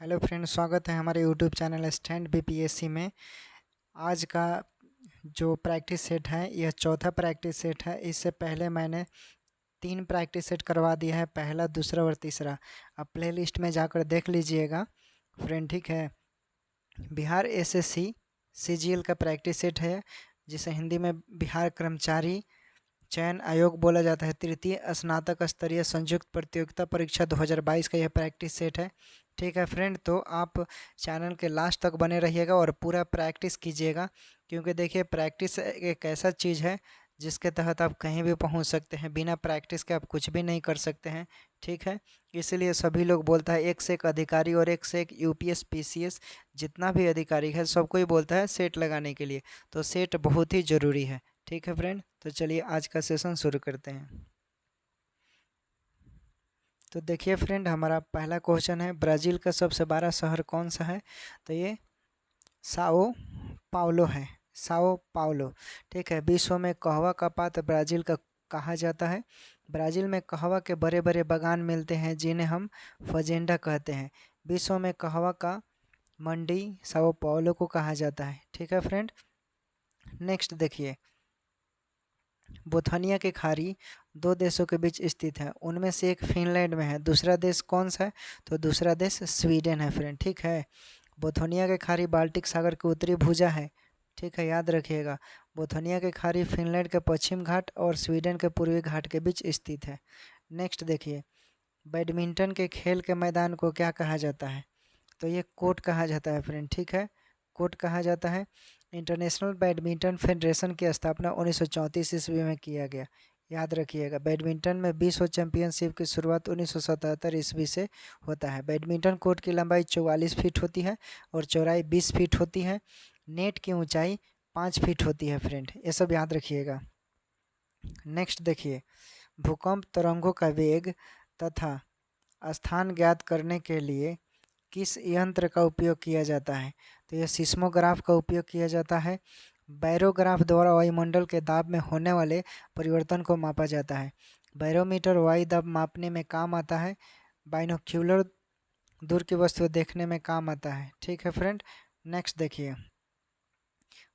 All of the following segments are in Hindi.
हेलो फ्रेंड्स, स्वागत है हमारे यूट्यूब चैनल स्टैंड बीपीएससी में। आज का जो प्रैक्टिस सेट है यह चौथा प्रैक्टिस सेट है। इससे पहले मैंने 3 प्रैक्टिस सेट करवा दिया है, पहला, दूसरा और तीसरा। आप प्लेलिस्ट में जाकर देख लीजिएगा फ्रेंड, ठीक है। बिहार एसएससी सीजीएल का प्रैक्टिस सेट है, जिसे हिंदी में बिहार कर्मचारी चयन आयोग बोला जाता है। तृतीय स्नातक स्तरीय संयुक्त प्रतियोगिता परीक्षा 2022 का यह प्रैक्टिस सेट है, ठीक है फ्रेंड। तो आप चैनल के लास्ट तक बने रहिएगा और पूरा प्रैक्टिस कीजिएगा, क्योंकि देखिए प्रैक्टिस एक ऐसा चीज़ है जिसके तहत आप कहीं भी पहुंच सकते हैं। बिना प्रैक्टिस के आप कुछ भी नहीं कर सकते हैं, ठीक है। इसीलिए सभी लोग बोलता है, एक से एक अधिकारी और एक से एक यूपीएस पीसीएस जितना भी अधिकारी है सबको ही बोलता है सेट लगाने के लिए। तो सेट बहुत ही ज़रूरी है, ठीक है फ्रेंड। तो चलिए आज का सेशन शुरू करते हैं। तो देखिए फ्रेंड, हमारा पहला क्वेश्चन है, ब्राज़ील का सबसे बड़ा शहर कौन सा है? तो ये साओ पाउलो है, साओ पाउलो, ठीक है। विश्व में कहवा का पात्र ब्राज़ील का कहा जाता है? ब्राज़ील में कहवा के बड़े बड़े बागान मिलते हैं जिन्हें हम फजेंडा कहते हैं। विश्व में कहवा का मंडी साओ पाउलो को कहा जाता है, ठीक है फ्रेंड। नेक्स्ट देखिए, बोथनिया की खाड़ी 2 देशों के बीच स्थित है, उनमें से एक फिनलैंड में है, दूसरा देश कौन सा है? तो दूसरा देश स्वीडन है फ्रेंड, ठीक है। बोथनिया की खाड़ी बाल्टिक सागर की उत्तरी भुजा है, ठीक है, याद रखिएगा। बोथनिया की खाड़ी फिनलैंड के पश्चिम घाट और स्वीडन के पूर्वी घाट के बीच स्थित है। नेक्स्ट देखिए, बैडमिंटन के खेल के मैदान को क्या कहा जाता है? तो ये कोर्ट कहा जाता है फ्रेंड, ठीक है, कोर्ट कहा जाता है। इंटरनेशनल बैडमिंटन फेडरेशन की स्थापना 1934 ईस्वी में किया गया, याद रखिएगा। बैडमिंटन में विश्व चैंपियनशिप की शुरुआत 1977 ईस्वी से होता है। बैडमिंटन कोर्ट की लंबाई 44 फीट होती है और चौड़ाई 20 फीट होती है। नेट की ऊंचाई 5 फीट होती है फ्रेंड, ये सब याद रखिएगा। नेक्स्ट देखिए, भूकंप तरंगों का वेग तथा स्थान ज्ञात करने के लिए किस यंत्र का उपयोग किया जाता है? तो यह सिस्मोग्राफ का उपयोग किया जाता है। बैरोग्राफ द्वारा वायुमंडल के दाब में होने वाले परिवर्तन को मापा जाता है। बैरोमीटर वायु दाब मापने में काम आता है। बाइनोक्यूलर दूर की वस्तु देखने में काम आता है, ठीक है फ्रेंड। नेक्स्ट देखिए,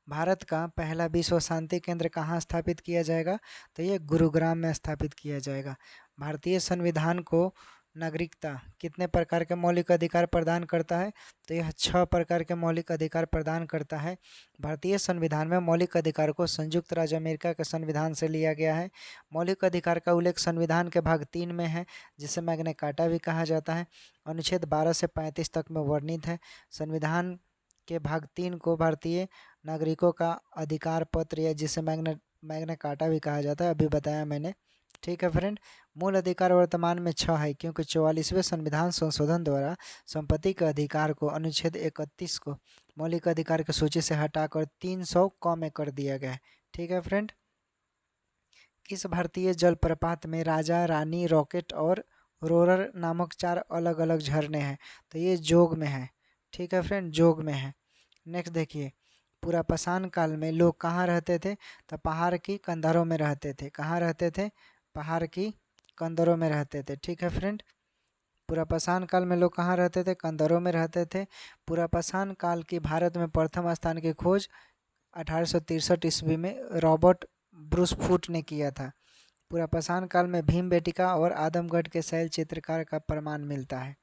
भारत का पहला विश्व शांति केंद्र कहाँ स्थापित किया जाएगा? तो ये गुरुग्राम में स्थापित किया जाएगा। भारतीय संविधान को नागरिकता कितने प्रकार के मौलिक अधिकार प्रदान करता है? तो यह 6 प्रकार के मौलिक अधिकार प्रदान करता है। भारतीय संविधान में मौलिक अधिकार को संयुक्त राज्य अमेरिका के संविधान से लिया गया है। मौलिक अधिकार का उल्लेख संविधान के भाग 3 में है, जिसे मैग्ना कार्टा भी कहा जाता है। अनुच्छेद 12 से 35 तक में वर्णित है। संविधान के भाग 3 को भारतीय नागरिकों का अधिकार पत्र, या जिसे मैग्ना कार्टा भी कहा जाता है, अभी बताया मैंने, ठीक है फ्रेंड। मूल अधिकार वर्तमान में 6 है, क्योंकि 44वें संविधान संशोधन द्वारा संपत्ति के अधिकार को अनुच्छेद 31 को मौलिक अधिकार की सूची से हटाकर 300 क में कर दिया गया है, ठीक है फ्रेंड। किस भारतीय जलप्रपात में राजा, रानी, रॉकेट और रोरर नामक 4 अलग अलग झरने हैं? तो ये जोग में है, ठीक है फ्रेंड, जोग में है। नेक्स्ट देखिए, पुरापाषाण काल में लोग कहाँ रहते थे? तो पहाड़ की कंदरों में रहते थे। कहाँ रहते थे? पहाड़ की कंदरों में रहते थे, ठीक है फ्रेंड। पुरापाषाण काल में लोग कहाँ रहते थे? कंदरों में रहते थे। पुरापाषाण काल की भारत में प्रथम स्थान की खोज 1863 ईस्वी में रॉबर्ट ब्रूसफूट ने किया था। पुरापाषाण काल में भीमबेटका और आदमगढ़ के शैल चित्रकार का प्रमाण मिलता है,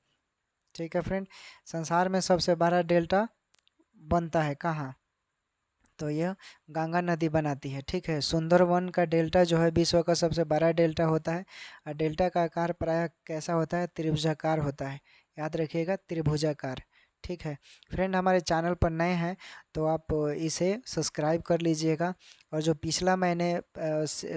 ठीक है फ्रेंड। संसार में सबसे बड़ा डेल्टा बनता है कहाँ? तो यह गंगा नदी बनाती है, ठीक है। सुंदरवन का डेल्टा जो है विश्व का सबसे बड़ा डेल्टा होता है, और डेल्टा का आकार प्रायः कैसा होता है? त्रिभुजाकार होता है, याद रखिएगा, त्रिभुजाकार, ठीक है फ्रेंड। हमारे चैनल पर नए हैं तो आप इसे सब्सक्राइब कर लीजिएगा। और जो पिछला मैंने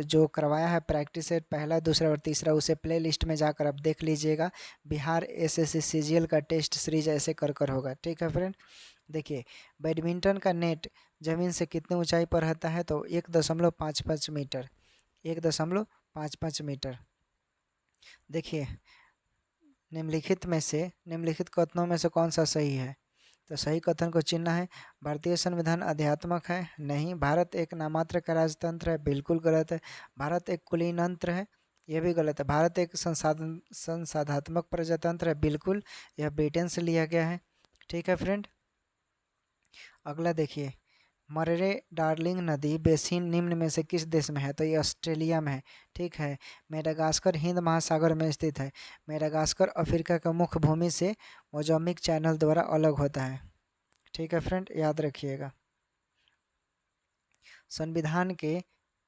जो करवाया है प्रैक्टिस सेट पहला, दूसरा और तीसरा, उसे प्ले लिस्ट में जाकर आप देख लीजिएगा। बिहार एसएससी सीजीएल का टेस्ट सीरीज ऐसे कर होगा, ठीक है फ्रेंड। देखिए, बैडमिंटन का नेट ज़मीन से कितनी ऊंचाई पर रहता है? तो 1.55 मीटर, 1.55 मीटर। देखिए, निम्नलिखित कथनों में से कौन सा सही है? तो सही कथन को चुनना है। भारतीय संविधान अध्यात्मक है? नहीं। भारत एक नामात्र का राजतंत्र है? बिल्कुल गलत है। भारत एक कुलीनतंत्र है? ये भी गलत है। भारत एक संसाधनात्मक प्रजातंत्र है, बिल्कुल, यह ब्रिटेन से लिया गया है। ठीक है फ्रेंड, अगला देखिए, मर्रे डार्लिंग नदी बेसिन निम्न में से किस देश में है? तो ये ऑस्ट्रेलिया में है। ठीक है, मेडागास्कर हिंद महासागर में स्थित है। मेडागास्कर अफ्रीका का मुख्य भूमि से मोजाम्बिक चैनल द्वारा अलग होता है। ठीक है फ्रेंड, याद रखिएगा। संविधान के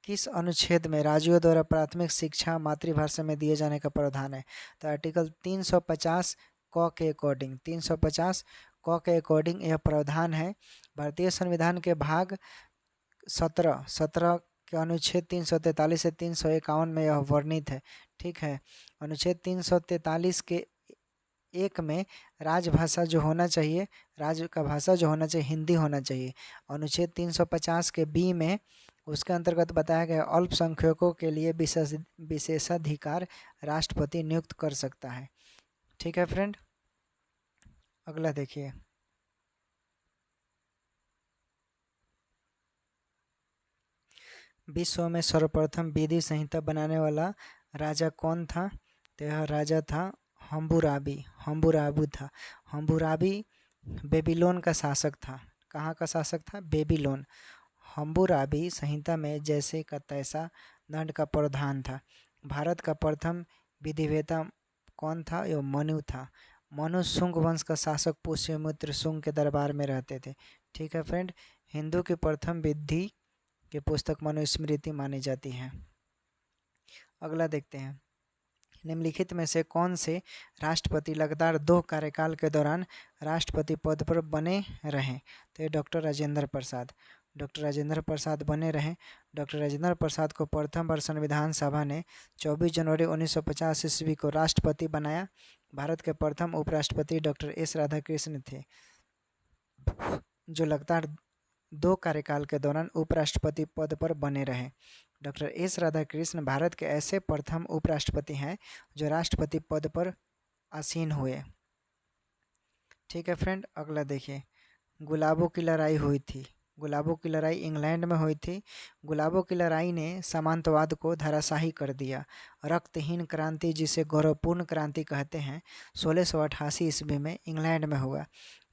किस अनुच्छेद में राज्यों द्वारा प्राथमिक शिक्षा मातृभाषा में दिए जाने का प्रावधान है? तो आर्टिकल 350 क के अकॉर्डिंग, 350 क के अकॉर्डिंग यह प्रावधान है। भारतीय संविधान के भाग 17 के अनुच्छेद 343 से 351 में यह वर्णित है। ठीक है, अनुच्छेद 343 के 1 में राजभाषा जो होना चाहिए, राज्य का भाषा जो होना चाहिए हिंदी होना चाहिए। अनुच्छेद 350 के बी में उसके अंतर्गत बताया गया अल्पसंख्यकों के लिए विशेषाधिकार राष्ट्रपति नियुक्त कर सकता है। ठीक है फ्रेंड, अगला देखिए, विश्व में सर्वप्रथम विधि संहिता बनाने वाला राजा कौन था? तो यह राजा था हम्बुराबी। हम्बुराबी था। हम्बुराबी बेबीलोन का शासक था। कहाँ का शासक था? बेबीलोन। हम्बुराबी संहिता में जैसे का तैसा दंड का प्रावधान था। भारत का प्रथम विधिवेता कौन था? यह मनु था। मनु शुंग वंश का शासक पुष्यमित्र शुंग के दरबार में रहते थे। ठीक है फ्रेंड, हिंदू की प्रथम विधि की पुस्तक मनुस्मृति मानी जाती है। अगला देखते हैं, निम्नलिखित में से कौन से राष्ट्रपति लगातार 2 कार्यकाल के दौरान राष्ट्रपति पद पर बने रहे? तो ये डॉक्टर राजेंद्र प्रसाद। डॉक्टर राजेंद्र प्रसाद बने रहे। डॉक्टर राजेंद्र प्रसाद को प्रथम बार संविधान सभा ने 24 जनवरी 1950 ईस्वी को राष्ट्रपति बनाया। भारत के प्रथम उपराष्ट्रपति डॉक्टर एस राधाकृष्ण थे, जो लगातार 2 कार्यकाल के दौरान उपराष्ट्रपति पद पर बने रहे। डॉक्टर एस राधाकृष्ण भारत के ऐसे प्रथम उपराष्ट्रपति हैं जो राष्ट्रपति पद पर आसीन हुए। ठीक है फ्रेंड, अगला देखिए, गुलाबों की लड़ाई हुई थी। गुलाबों की लड़ाई इंग्लैंड में हुई थी। गुलाबों की लड़ाई ने सामंतवाद को धराशायी कर दिया। रक्तहीन क्रांति, जिसे गौरवपूर्ण क्रांति कहते हैं, 1688 ईस्वी में इंग्लैंड में हुआ।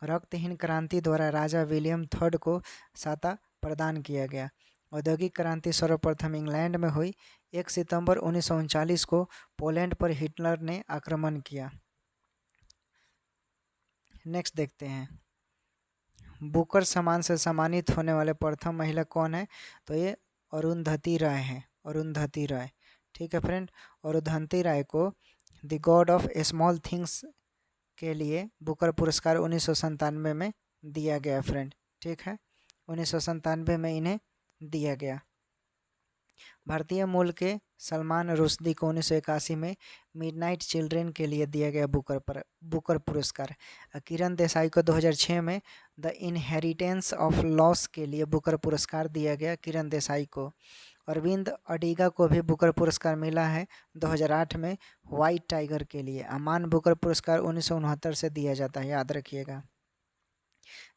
रक्तहीन क्रांति द्वारा राजा विलियम थर्ड को सत्ता प्रदान किया गया। औद्योगिक क्रांति सर्वप्रथम इंग्लैंड में हुई। 1 सितंबर 1939 को पोलैंड पर हिटलर ने आक्रमण किया। नेक्स्ट देखते हैं, बुकर सम्मान से सम्मानित होने वाले प्रथम महिला कौन है? तो ये अरुंधति राय हैं। अरुंधति राय। ठीक है फ्रेंड, अरुंधति राय को the God of small things के लिए बुकर पुरस्कार 1997 में दिया गया फ्रेंड। ठीक है, 1997 में इन्हें दिया गया। भारतीय मूल के सलमान रुश्दी को 1981 में मिडनाइट चिल्ड्रेन के लिए दिया गया बुकर पुरस्कार। किरण देसाई को 2006 में द इनहेरिटेंस ऑफ लॉस के लिए बुकर पुरस्कार दिया गया, किरण देसाई को। अरविंद अडिगा को भी बुकर पुरस्कार मिला है 2008 में वाइट टाइगर के लिए। अमान बुकर पुरस्कार 1969 से दिया जाता है, याद रखिएगा।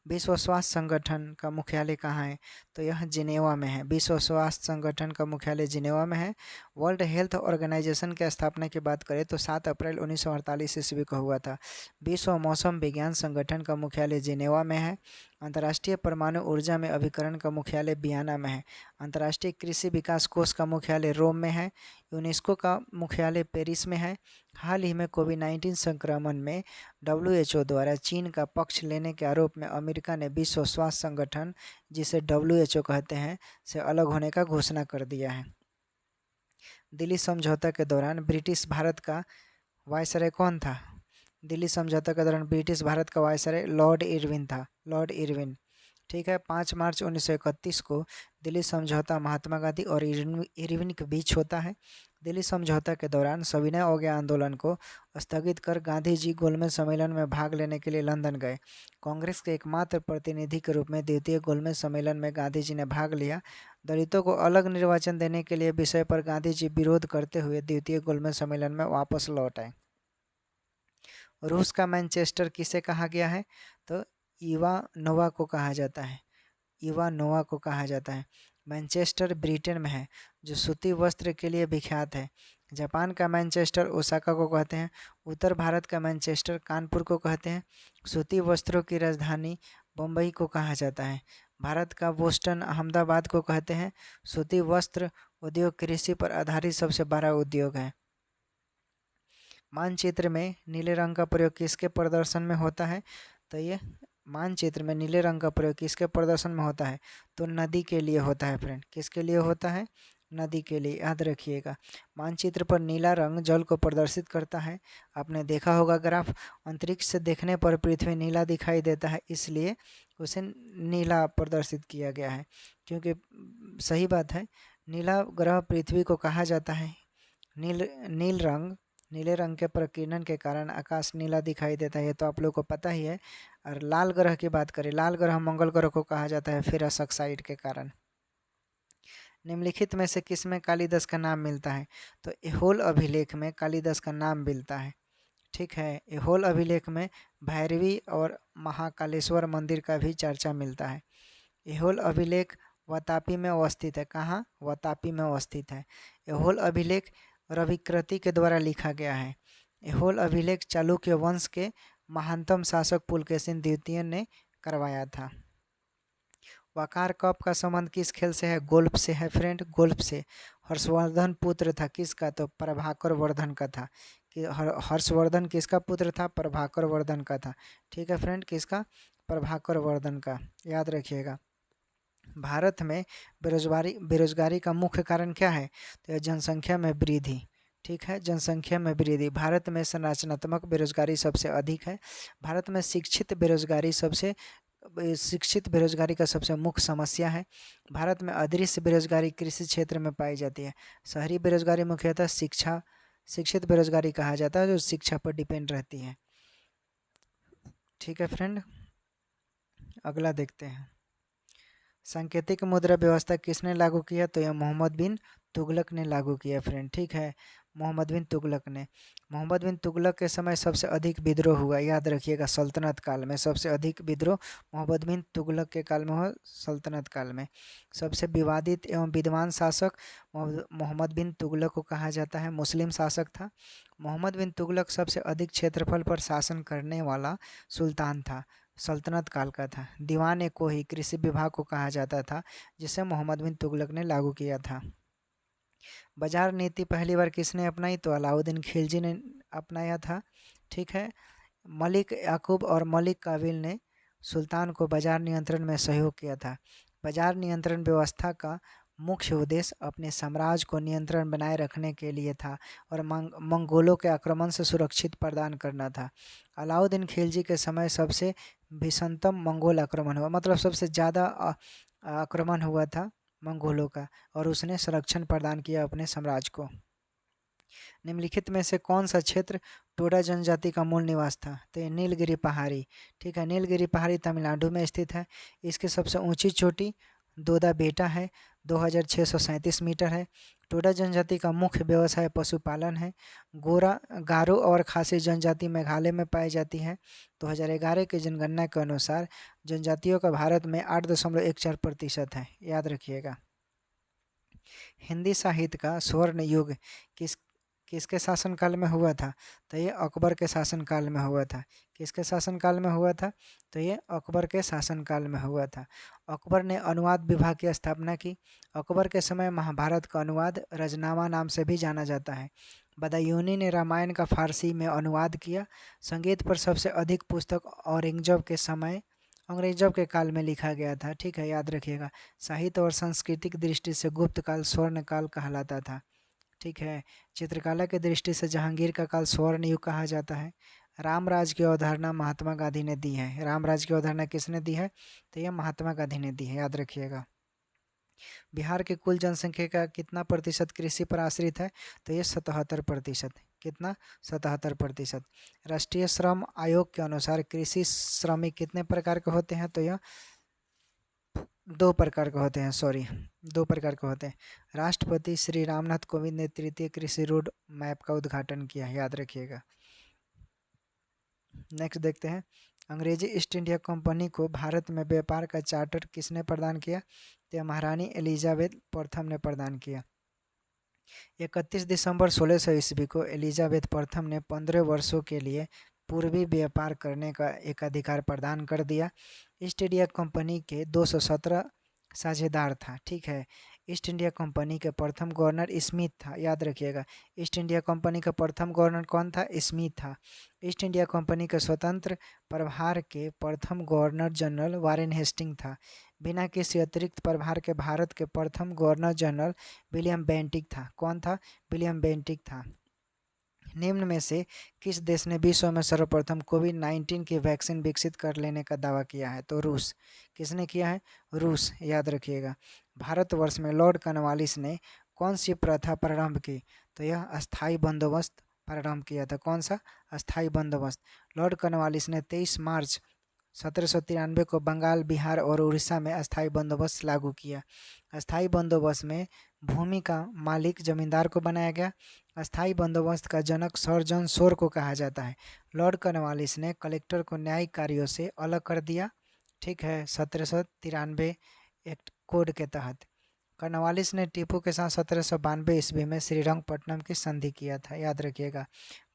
विश्व स्वास्थ्य संगठन का मुख्यालय कहाँ है? तो यह जिनेवा में है। विश्व स्वास्थ्य संगठन का मुख्यालय जिनेवा में है। वर्ल्ड हेल्थ ऑर्गेनाइजेशन की स्थापना की बात करें तो 7 अप्रैल 1948 ईस्वी को हुआ था। विश्व मौसम विज्ञान संगठन का मुख्यालय जिनेवा में है। अंतर्राष्ट्रीय परमाणु ऊर्जा में अभिकरण का मुख्यालय वियना में है। अंतर्राष्ट्रीय कृषि विकास कोष का मुख्यालय रोम में है। यूनेस्को का मुख्यालय पेरिस में है। हाल ही में कोविड-19 संक्रमण में WHO द्वारा चीन का पक्ष लेने के आरोप में अमेरिका ने विश्व स्वास्थ्य संगठन, जिसे WHO कहते हैं, से अलग होने का घोषणा कर दिया है। दिल्ली समझौता के दौरान ब्रिटिश भारत का वायसराय कौन था? दिल्ली समझौता के दौरान ब्रिटिश भारत का वायसराय लॉर्ड इरविन था। Lord Irwin. ठीक है, 5 मार्च 1931 को दिल्ली समझौता महात्मा गांधी और इरविन के बीच होता है। दिल्ली समझौता के दौरान सविनय अवज्ञा आंदोलन को स्थगित कर गांधी जी गोलमेज सम्मेलन में भाग लेने के लिए लंदन गए। कांग्रेस के एकमात्र प्रतिनिधि के रूप में द्वितीय गोलमेज सम्मेलन में गांधी जी ने भाग लिया। दलितों को अलग निर्वाचन देने के लिए विषय पर गांधी जी विरोध करते हुए द्वितीय गोलमेज सम्मेलन में वापस लौट आए। रूस का मैनचेस्टर किसे कहा गया है? तो इवानोवा को कहा जाता है। इवानोवा को कहा जाता है। मैनचेस्टर ब्रिटेन में है, जो सूती वस्त्र के लिए विख्यात है। जापान का मैनचेस्टर ओसाका को कहते हैं। उत्तर भारत का मैनचेस्टर कानपुर को कहते हैं। सूती वस्त्रों की राजधानी बम्बई को कहा जाता है। भारत का बोस्टन अहमदाबाद को कहते हैं। सूती वस्त्र उद्योग कृषि पर आधारित सबसे बड़ा उद्योग है। मानचित्र में नीले रंग का प्रयोग किसके प्रदर्शन में होता है? तो ये मानचित्र में नीले रंग का प्रयोग किसके प्रदर्शन में होता है? तो नदी के लिए होता है फ्रेंड। किसके लिए होता है? नदी के लिए, याद रखिएगा। मानचित्र पर नीला रंग जल को प्रदर्शित करता है। आपने देखा होगा ग्राफ, अंतरिक्ष से देखने पर पृथ्वी नीला दिखाई देता है, इसलिए उसे नीला प्रदर्शित किया गया है। क्योंकि सही बात है, नीला ग्रह पृथ्वी को कहा जाता है। नीले रंग के प्रकीर्णन के कारण आकाश नीला दिखाई देता है, ये तो आप लोग को पता ही है। और लाल ग्रह की बात करें, लाल ग्रह मंगल ग्रह को कहा जाता है फेरस ऑक्साइड के कारण। निम्नलिखित में से किस में कालिदास का नाम मिलता है? तो एहोल अभिलेख में कालिदास का नाम मिलता है। ठीक है, एहोल अभिलेख में भैरवी और महाकालेश्वर मंदिर का भी चर्चा मिलता है। एहोल अभिलेख वातापी में अवस्थित है। कहाँ? वातापी में अवस्थित है। एहोल अभिलेख रविकृति के द्वारा लिखा गया है। एहोल अभिलेख चालुक्य वंश के महानतम शासक पुलकेशिन द्वितीय ने करवाया था। वकार कप का संबंध किस खेल से है? गोल्फ से है फ्रेंड, गोल्फ से। हर्षवर्धन पुत्र था किसका? तो प्रभाकर वर्धन का था। कि हर्षवर्धन किसका पुत्र था? प्रभाकर वर्धन का था। ठीक है फ्रेंड, किसका? प्रभाकर वर्धन का, याद रखिएगा। भारत में बेरोजगारी का मुख्य कारण क्या है? तो जनसंख्या में वृद्धि। ठीक है, जनसंख्या में वृद्धि। भारत में संरचनात्मक बेरोजगारी सबसे अधिक है। भारत में शिक्षित बेरोजगारी का सबसे मुख्य समस्या है। भारत में अदृश्य बेरोजगारी कृषि क्षेत्र में पाई जाती है। शहरी बेरोजगारी मुख्यतः शिक्षित बेरोजगारी कहा जाता है, जो शिक्षा पर डिपेंड रहती है। ठीक है फ्रेंड, अगला देखते हैं। सांकेतिक मुद्रा व्यवस्था किसने लागू किया? तो यह मोहम्मद बिन तुगलक ने लागू किया फ्रेंड। ठीक है, मोहम्मद बिन तुगलक ने। मोहम्मद बिन तुगलक के समय सबसे अधिक विद्रोह हुआ, याद रखिएगा। सल्तनत काल में सबसे अधिक विद्रोह मोहम्मद बिन तुगलक के काल में हुआ, सल्तनत काल में। सबसे विवादित एवं विद्वान शासक मोहम्मद बिन तुगलक को कहा जाता है। मुस्लिम शासक था। मोहम्मद बिन तुगलक सबसे अधिक क्षेत्रफल पर शासन करने वाला सुल्तान था, सल्तनत काल का था। दीवान कोही कृषि विभाग को कहा जाता था, जिसे मोहम्मद बिन तुगलक ने लागू किया था। बाजार नीति पहली बार किसने अपनाई? तो अलाउद्दीन खिलजी ने अपनाया था। ठीक है, मलिक याकूब और मलिक काबिल ने सुल्तान को बाजार नियंत्रण में सहयोग किया था। बाजार नियंत्रण व्यवस्था का मुख्य उद्देश्य अपने साम्राज्य को नियंत्रण बनाए रखने के लिए था और मंगोलों के आक्रमण से सुरक्षित प्रदान करना था। अलाउद्दीन खिलजी के समय सबसे भीषणतम मंगोल आक्रमण हुआ, मतलब सबसे ज़्यादा आक्रमण हुआ था मंगोलों का, और उसने संरक्षण प्रदान किया अपने साम्राज्य को। निम्नलिखित में से कौन सा क्षेत्र टोडा जनजाति का मूल निवास था? तो ये नीलगिरी पहाड़ी। ठीक है, नीलगिरी पहाड़ी तमिलनाडु में स्थित है। इसकी सबसे ऊंची चोटी दोदा बेटा है, 2637 मीटर है। टोडा जनजाति का मुख्य व्यवसाय पशुपालन है। गारो और खासी जनजाति मेघालय में पाई जाती है। 2011 की जनगणना के अनुसार जनजातियों का भारत में 8.14% है, याद रखिएगा। हिंदी साहित्य का स्वर्ण युग किसके शासनकाल में हुआ था? तो ये अकबर के शासनकाल में हुआ था। किसके शासनकाल में हुआ था? तो ये अकबर के शासनकाल में हुआ था। अकबर ने अनुवाद विभाग की स्थापना की। अकबर के समय महाभारत का अनुवाद रजनामा नाम से भी जाना जाता है। बदायूनी ने रामायण का फारसी में अनुवाद किया। संगीत पर सबसे अधिक पुस्तक अंग्रेजों के काल में लिखा गया था। ठीक है, याद रखिएगा। साहित्य और सांस्कृतिक दृष्टि से गुप्त काल स्वर्ण काल कहलाता था। ठीक है, चित्रकला की दृष्टि से जहांगीर का काल स्वर्ण युग कहा जाता है। रामराज की अवधारणा महात्मा गांधी ने दी है। रामराज की अवधारणा किसने दी है? तो यह महात्मा गांधी ने दी है, याद रखिएगा। बिहार की कुल जनसंख्या का कितना प्रतिशत कृषि पर आश्रित है? तो ये 77%। कितना? 77%। राष्ट्रीय श्रम आयोग के अनुसार कृषि श्रमिक कितने प्रकार के होते हैं? तो यह 2 प्रकार के होते हैं, 2 प्रकार के होते हैं। राष्ट्रपति श्री रामनाथ कोविंद ने तृतीय कृषि रोड मैप का उद्घाटन किया है, याद रखिएगा। नेक्स्ट देखते हैं, अंग्रेजी ईस्ट इंडिया कंपनी को भारत में व्यापार का चार्टर किसने प्रदान किया? तो महारानी एलिजाबेथ प्रथम ने प्रदान किया। 31 दिसंबर 1600 ईस्वी को एलिजाबेथ प्रथम ने 15 वर्षों के लिए पूर्वी व्यापार करने का एक अधिकार प्रदान कर दिया। ईस्ट इंडिया कंपनी के 217 साझेदार था। ठीक है, ईस्ट इंडिया कंपनी के प्रथम गवर्नर स्मिथ था, याद रखिएगा। ईस्ट इंडिया कंपनी का प्रथम गवर्नर कौन था? स्मिथ था। ईस्ट इंडिया कंपनी के स्वतंत्र प्रभार के प्रथम गवर्नर जनरल वारेन हेस्टिंग था। बिना किसी अतिरिक्त प्रभार के भारत के प्रथम गवर्नर जनरल विलियम बेंटिक था। कौन था? विलियम बेंटिक था। निम्न में से किस देश ने विश्व में सर्वप्रथम कोविड-19 की वैक्सीन विकसित कर लेने का दावा किया है? तो रूस। किसने किया है? रूस, याद रखिएगा। भारतवर्ष में लॉर्ड कॉर्नवालिस ने कौन सी प्रथा प्रारंभ की? तो यह अस्थाई बंदोबस्त प्रारंभ किया था। कौन सा? अस्थाई बंदोबस्त। लॉर्ड कॉर्नवालिस ने 23 मार्च 1793 को बंगाल, बिहार और उड़ीसा में अस्थाई बंदोबस्त लागू किया। अस्थाई बंदोबस्त में भूमि का मालिक जमींदार को बनाया गया। अस्थाई बंदोबस्त का जनक सर जॉन शोर को कहा जाता है। लॉर्ड कॉर्नवालिस ने कलेक्टर को न्यायिक कार्यों से अलग कर दिया। ठीक है, 1793 एक्ट कोड के तहत। कॉर्नवालिस ने टीपू के साथ 1792 ईस्वी में श्रीरंगपट्टनम की संधि किया था, याद रखिएगा।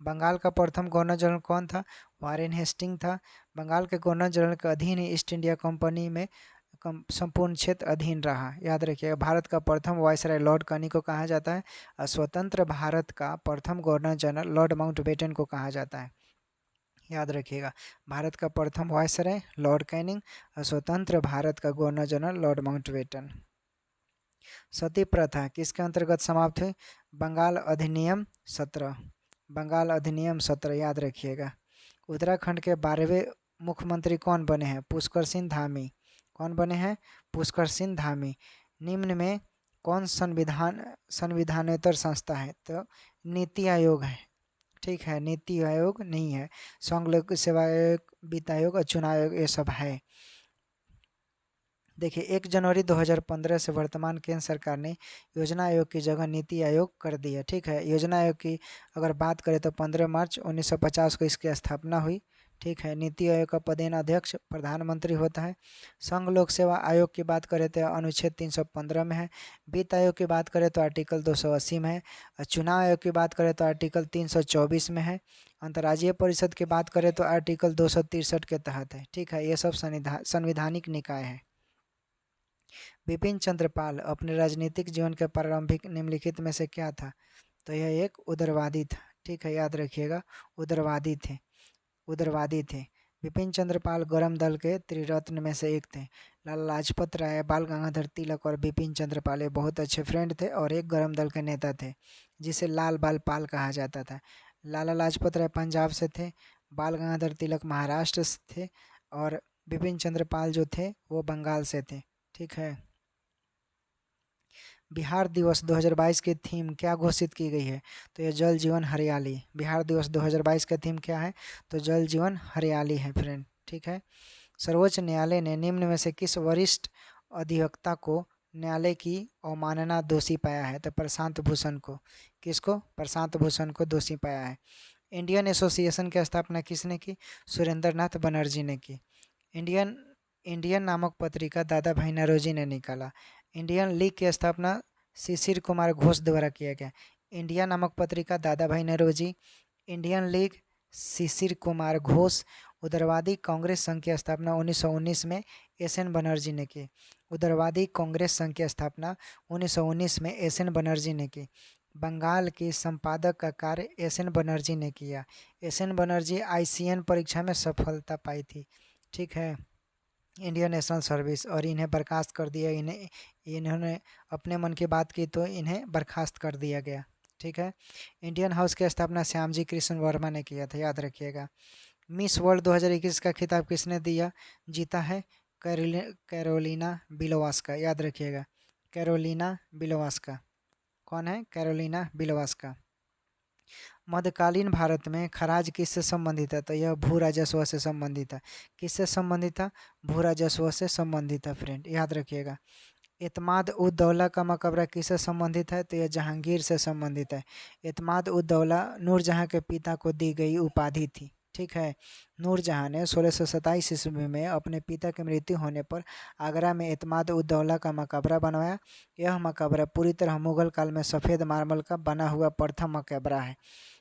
बंगाल का प्रथम गवर्नर जनरल कौन था? वारेन हेस्टिंग था। बंगाल के गवर्नर जनरल के अधीन ही ईस्ट इंडिया कंपनी में संपूर्ण क्षेत्र अधीन रहा, याद रखिएगा। भारत का प्रथम वायसराय लॉर्ड कनी को कहा जाता है और स्वतंत्र भारत का प्रथम गवर्नर जनरल लॉर्ड माउंटबेटन को कहा जाता है, याद रखिएगा। भारत का प्रथम वायसराय लॉर्ड कैनिंग और स्वतंत्र भारत का गवर्नर जनरल लॉर्ड माउंटबेटन। सती प्रथा किसके अंतर्गत समाप्त हुई? बंगाल अधिनियम 17। बंगाल अधिनियम 17, याद रखिएगा। उत्तराखंड के 12वें मुख्यमंत्री कौन बने हैं? पुष्कर सिंह धामी। कौन बने हैं? पुष्कर सिंह धामी। निम्न में कौन संविधानेतर संस्था है? तो नीति आयोग है। ठीक है, नीति आयोग नहीं है। संघ लोक सेवा आयोग, वित्त आयोग और चुनाव आयोग, ये सब है। देखिए, 1 जनवरी 2015 से वर्तमान केंद्र सरकार ने योजना आयोग की जगह नीति आयोग कर दी है। ठीक है, योजना आयोग की अगर बात करें तो 15 मार्च 1950 को इसकी स्थापना हुई। ठीक है, नीति आयोग का पदेन अध्यक्ष प्रधानमंत्री होता है। संघ लोक सेवा आयोग की बात करें तो अनुच्छेद 315 में है। वित्त आयोग की बात करें तो आर्टिकल 280 में है। और चुनाव आयोग की बात करें तो आर्टिकल 324 में है। अंतर्राज्यीय परिषद की बात करें तो आर्टिकल 263 के तहत है। ठीक है, ये सब संवैधानिक निकाय है। बिपिन चंद्र पाल अपने राजनीतिक जीवन के प्रारंभिक निम्नलिखित में से क्या था? तो यह एक उदारवादी था। ठीक है, याद रखिएगा, उदारवादी थे। उदारवादी थे। बिपिन चंद्र पाल गरम दल के त्रिरत्न में से एक थे। लाला लाजपत राय, बाल गंगाधर तिलक और बिपिन चंद्र पाल ये बहुत अच्छे फ्रेंड थे और एक गरम दल के नेता थे जिसे लाल बाल पाल कहा जाता था। लाला लाजपत राय पंजाब से थे, बाल गंगाधर तिलक महाराष्ट्र से थे और बिपिन चंद्र पाल जो थे वो बंगाल से थे। ठीक है, बिहार दिवस 2022 की थीम क्या घोषित की गई है? तो ये जल जीवन हरियाली। बिहार दिवस 2022 का थीम क्या है? तो जल जीवन हरियाली है फ्रेंड। ठीक है, सर्वोच्च न्यायालय ने निम्न में से किस वरिष्ठ अधिवक्ता को न्यायालय की अवमानना दोषी पाया है? तो प्रशांत भूषण को। किसको? प्रशांत भूषण को दोषी पाया है। इंडियन एसोसिएशन की स्थापना किसने की? सुरेंद्र नाथ बनर्जी ने की। इंडियन इंडियन नामक पत्रिका दादा भाई नौरोजी ने निकाला। इंडियन लीग की स्थापना शिशिर कुमार घोष द्वारा किया गया। इंडिया नामक पत्रिका दादा भाई नौरोजी, इंडियन लीग शिशिर कुमार घोष। उदारवादी कांग्रेस संघ की स्थापना 1919 में एस.एन. बनर्जी ने की। उदारवादी कांग्रेस संघ की स्थापना 1919 में एस.एन. बनर्जी ने की। बंगाल के संपादक का कार्य एस.एन. बनर्जी ने किया। एस.एन. बनर्जी ICN परीक्षा में सफलता पाई थी। ठीक है, इंडियन नेशनल सर्विस, और इन्हें बर्खास्त कर दिया। इन्होंने अपने मन की बात की तो इन्हें बर्खास्त कर दिया गया। ठीक है, इंडियन हाउस की स्थापना श्यामजी कृष्ण वर्मा ने किया था, याद रखिएगा। मिस वर्ल्ड 2021 का खिताब किसने दिया? जीता है कैरोलिना बिलोवास्का, याद रखिएगा। कैरोलिना बिलोवास्का। कौन है? कैरोलिना बिलोवास्का। मध्यकालीन भारत में खराज किससे संबंधित है? तो यह भू राजस्व से संबंधित है। किससे संबंधित था? भू राजस्व से संबंधित है फ्रेंड, याद रखिएगा। एतमाद उद दौला का मकबरा किससे संबंधित है? तो यह जहांगीर से संबंधित है। एतमाद उद दौला नूरजहां के पिता को दी गई उपाधि थी। ठीक है। नूरजहाँ ने 1627 ईस्वी में अपने पिता की मृत्यु होने पर आगरा में एतमाद उद दौला का मकबरा बनवाया। यह मकबरा पूरी तरह मुगल काल में सफ़ेद मार्बल का बना हुआ प्रथम मकबरा है।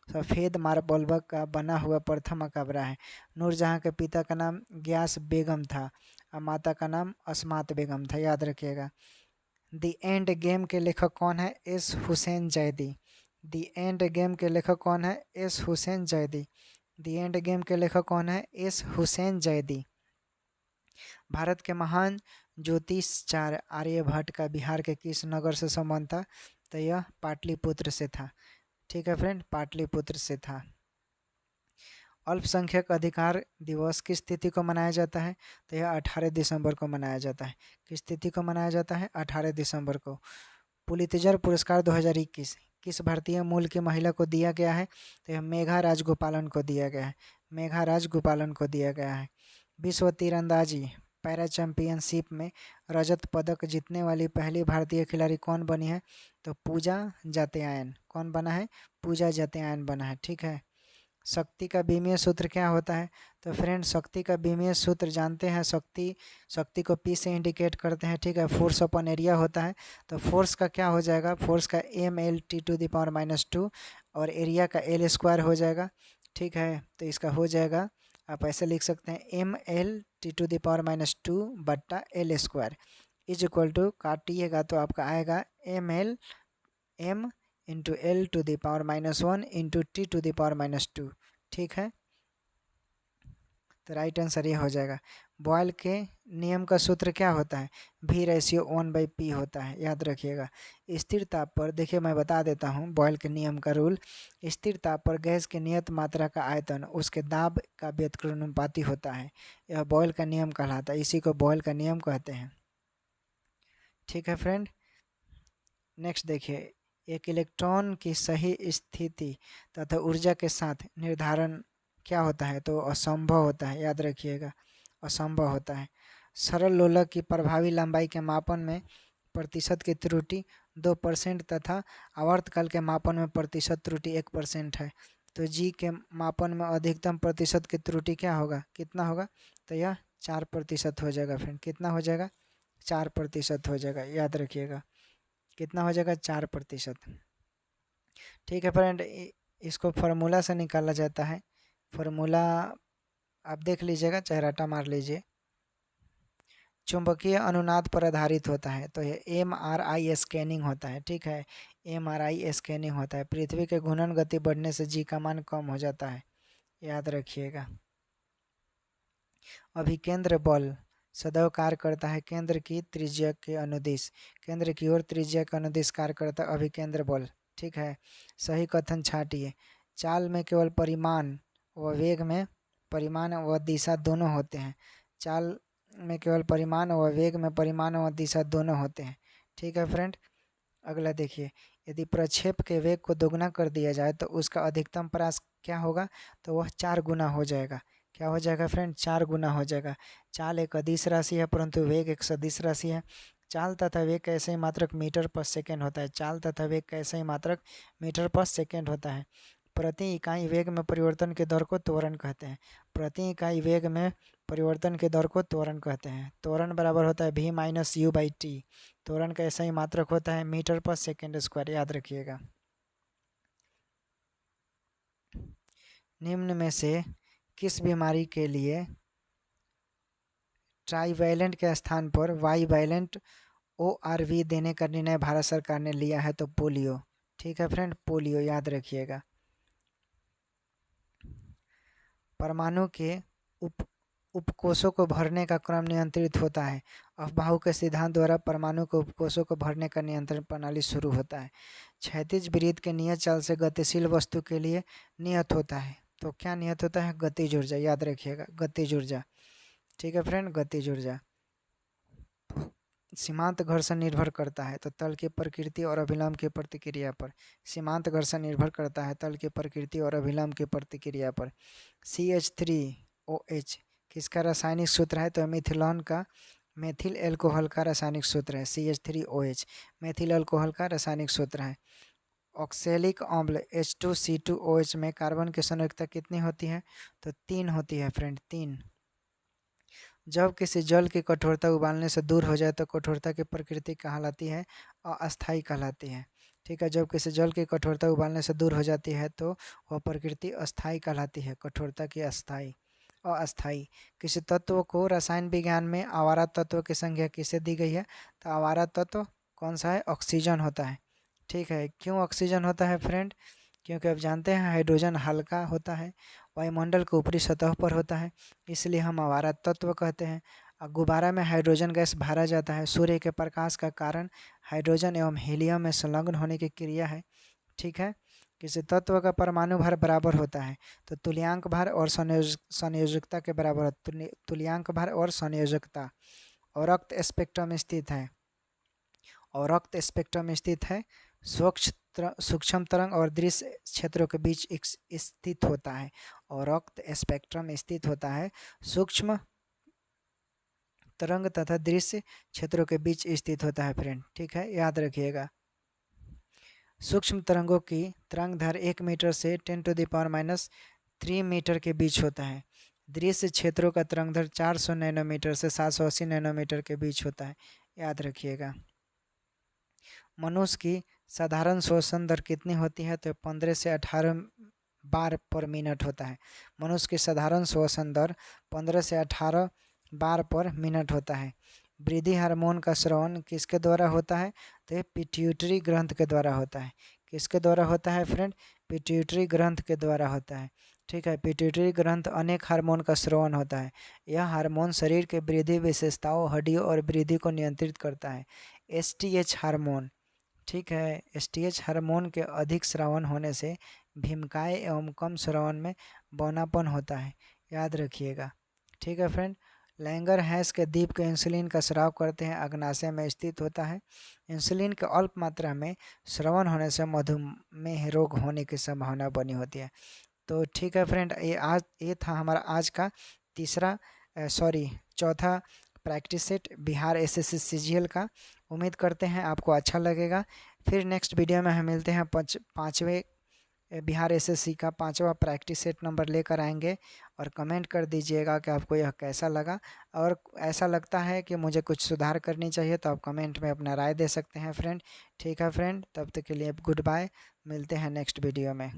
सफ़ेद मार्बल का बना हुआ प्रथम मकबरा है। नूरजहाँ के पिता का नाम गियास बेगम था और माता का नाम अस्मात बेगम था, याद रखिएगा। दी एंड गेम के लेखक कौन है? एस हुसैन जैदी। दी एंड गेम के लेखक कौन है? एस हुसैन जैदी। दी एंड गेम के लेखक कौन है? एस हुसैन जैदी। भारत के महान ज्योतिषाचार्य आर्यभट्ट का बिहार के किस नगर से संबंध था? तो यह पाटलिपुत्र से था। ठीक है फ्रेंड, पाटलिपुत्र से था। अल्पसंख्यक अधिकार दिवस किस तिथि को मनाया जाता है? तो यह 18 दिसंबर को मनाया जाता है। किस तिथि को मनाया जाता है? 18 दिसंबर को। पुलित्जर पुरस्कार 2021 किस भारतीय मूल की महिला को दिया गया है? तो यह मेघा राजगोपालन को दिया गया है। मेघा राजगोपालन को दिया गया है। विश्व तीरंदाजी पैरा चैंपियनशिप में रजत पदक जीतने वाली पहली भारतीय खिलाड़ी कौन बनी है? तो पूजा जात्यायन। कौन बना है? पूजा जात्यायन बना है। ठीक है। शक्ति का बीमीय सूत्र क्या होता है? तो फ्रेंड, शक्ति का बीमीय सूत्र जानते हैं, शक्ति को पी से इंडिकेट करते हैं। ठीक है। फोर्स अपॉन एरिया होता है। तो फोर्स का क्या हो जाएगा? फोर्स का mL/T⁻², और एरिया का एल स्क्वायर हो जाएगा। ठीक है। तो इसका हो जाएगा, आप ऐसे लिख सकते हैं mL/T⁻² बट्टा L square is equal to, काटिएगा तो आपका आएगा m into L⁻⁻1 into T⁻²। ठीक है। तो राइट आंसर ये हो जाएगा। बॉयल के नियम का सूत्र क्या होता है? V/1/P होता है, याद रखिएगा। स्थिर ताप पर, देखिए मैं बता देता हूँ बॉयल के नियम का रूल। स्थिर ताप पर गैस की नियत मात्रा का आयतन उसके दाब का व्युत्क्रमानुपाती होता है। यह बॉयल का नियम कहलाता है, इसी को बॉयल का नियम कहते हैं। ठीक है फ्रेंड। नेक्स्ट देखिए, एक इलेक्ट्रॉन की सही स्थिति तथा ऊर्जा के साथ निर्धारण क्या होता है? तो असंभव होता है, याद रखिएगा, असंभव होता है। सरल लोलक की प्रभावी लंबाई के मापन में प्रतिशत की त्रुटि 2% तथा आवर्तकाल के मापन में प्रतिशत त्रुटि 1% है। तो जी के मापन में अधिकतम प्रतिशत की त्रुटि क्या होगा? कितना होगा? तो यह 4% हो जाएगा फ्रेंड। कितना हो जाएगा? 4% हो जाएगा, याद रखिएगा। कितना हो जाएगा? 4%। ठीक है फ्रेंड, इसको फार्मूला से निकाला जाता है। फार्मूला आप देख लीजिएगा, चाहे रटा मार लीजिए। चुंबकीय अनुनाद पर आधारित होता है, तो ये MRI स्कैनिंग होता है। ठीक है। MRI स्कैनिंग होता है। पृथ्वी के घूर्णन गति बढ़ने से जी का मान कम हो जाता है, याद रखिएगा। अभिकेंद्र बल सदैव कार्य करता है केंद्र की त्रिज्या के अनुदिश। केंद्र की ओर त्रिज्या के अनुदिश कार्य करता है अभिकेंद्र बल। ठीक है। सही कथन छांटिए। चाल में केवल परिमाण व वेग में, परिमाण व दिशा दोनों होते हैं। चाल में केवल परिमाण व वेग में परिमाण व दिशा दोनों होते हैं। ठीक है फ्रेंड। अगला देखिए, यदि प्रक्षेप के वेग को दोगुना कर दिया जाए तो उसका अधिकतम प्रयास क्या होगा? तो वह 4 गुना हो जाएगा। क्या हो जाएगा फ्रेंड? 4 गुना हो जाएगा। चाल एक अदिश राशि है परंतु वेग एक सदिश राशि है। चाल तथा वेग का ऐसे ही मात्रक मीटर पर सेकेंड होता है। चाल तथा वेग का ऐसे ही मात्रक मीटर पर सेकेंड होता है। प्रति इकाई वेग में परिवर्तन के दर को त्वरण कहते हैं। प्रति इकाई वेग में परिवर्तन के दर को त्वरण कहते हैं। त्वरण बराबर होता है V-U/T। त्वरण का ऐसा ही मात्रक होता है मीटर पर सेकेंड स्क्वायर, याद रखिएगा। निम्न में से किस बीमारी के लिए ट्राईवैलेंट के स्थान पर वाईवैलेंट ORV देने का निर्णय भारत सरकार ने लिया है? तो पोलियो। ठीक है फ्रेंड, पोलियो, याद रखिएगा। परमाणु के उपकोषों को भरने का क्रम नियंत्रित होता है। अफबाहु के सिद्धांत द्वारा परमाणु के उपकोषों को भरने का नियंत्रण प्रणाली शुरू होता है। क्षैतिज वृत्त के नियत चाल से गतिशील वस्तु के लिए नियत होता है। तो क्या नियत होता है? गतिज ऊर्जा, याद रखिएगा, गतिज ऊर्जा। ठीक है फ्रेंड, गतिज ऊर्जा। सीमांत घर्षण निर्भर करता है तो तल की प्रकृति और अभिलंब की प्रतिक्रिया पर। सीमांत घर्षण निर्भर करता है तल की प्रकृति और अभिलंब की प्रतिक्रिया पर। CH3OH किसका रासायनिक सूत्र है? तो मिथिलॉन का, मेथिल एल्कोहल का रासायनिक सूत्र है। CH3OH मेथिल एल्कोहल का रासायनिक सूत्र है। ऑक्सैलिक अम्ल H2C2OH में कार्बन की संयुक्तता कितनी होती है? तो 3 होती है फ्रेंड, 3। जब किसी जल की कठोरता उबालने से दूर हो जाए तो कठोरता की प्रकृति कहलाती है? अस्थायी कहलाती है। ठीक है, जब किसी जल की कठोरता उबालने से दूर हो जाती है तो वह प्रकृति अस्थायी कहलाती है, कठोरता की अस्थायी। किसी तत्व को रसायन विज्ञान में आवारा तत्व की संज्ञा किसे दी गई है? तो आवारा तत्व कौन सा है? ऑक्सीजन होता है। ठीक है, क्यों ऑक्सीजन होता है फ्रेंड? क्योंकि आप जानते हैं हाइड्रोजन हल्का होता है, वायुमंडल के ऊपरी सतह पर होता है, इसलिए हम आवारा तत्व कहते हैं। गुब्बारा में हाइड्रोजन गैस भरा जाता है, सूर्य के प्रकाश का कारण हाइड्रोजन एवं हीलियम में संलग्न होने की क्रिया है। ठीक है, किसी तत्व का परमाणु भार बराबर होता है तो तुल्यांक भार और संयोजकता के बराबर तुल्यांक भार और संयोजकता। और रक्त स्पेक्ट्रम स्थित है, और रक्त स्पेक्ट्रम स्थित है सूक्ष्म तरंग और दृश्य क्षेत्रों के बीच स्थित होता है। और रक्त स्पेक्ट्रम स्थित होता है सूक्ष्म तरंग तथा दृश्य क्षेत्रों के बीच स्थित होता है फ्रेंड। ठीक है, याद रखिएगा। सूक्ष्म तरंगों की तरंग दैर्घ्य 1 मीटर से 10⁻³ मीटर के बीच होता है। दृश्य क्षेत्रों का तरंग दैर्घ्य 400 नैनोमीटर से 780 नैनोमीटर के बीच होता है, याद रखिएगा। मनुष्य की साधारण श्वसन दर कितनी होती है? तो 15 से 18 बार पर मिनट होता है। मनुष्य की साधारण श्वसन दर 15 से 18 बार पर मिनट होता है। वृद्धि हार्मोन का स्रावन किसके द्वारा होता है? तो ये पिट्यूटरी ग्रंथ के द्वारा होता है। किसके द्वारा होता है फ्रेंड? पिट्यूटरी ग्रंथ के द्वारा होता है। ठीक है, पिट्यूटरी ग्रंथ अनेक हार्मोन का स्रावन होता है। यह हार्मोन शरीर के वृद्धि विशेषताओं, हड्डियों और वृद्धि को नियंत्रित करता है। STH हार्मोन, ठीक है, STH हार्मोन के अधिक स्रावन होने से भीमकाय एवं कम स्रावन में बौनापन होता है, याद रखिएगा। ठीक है फ्रेंड, लैंगर हैश के द्वीप के इंसुलिन का स्राव करते हैं, अग्नाशय में स्थित होता है। इंसुलिन के अल्प मात्रा में स्रवण होने से मधुमेह रोग होने की संभावना बनी होती है। तो ठीक है फ्रेंड, ये था हमारा आज का चौथा practice set Bihar SSC CGL का। उम्मीद करते हैं आपको अच्छा लगेगा। फिर नेक्स्ट वीडियो में हम मिलते हैं पाँचवें बिहार SSC का 5वां प्रैक्टिस सेट नंबर लेकर आएंगे। और कमेंट कर दीजिएगा कि आपको यह कैसा लगा, और ऐसा लगता है कि मुझे कुछ सुधार करनी चाहिए तो आप कमेंट में अपना राय दे सकते हैं फ्रेंड। ठीक है फ्रेंड, तब तक के लिए गुड बाय, मिलते हैं नेक्स्ट वीडियो में।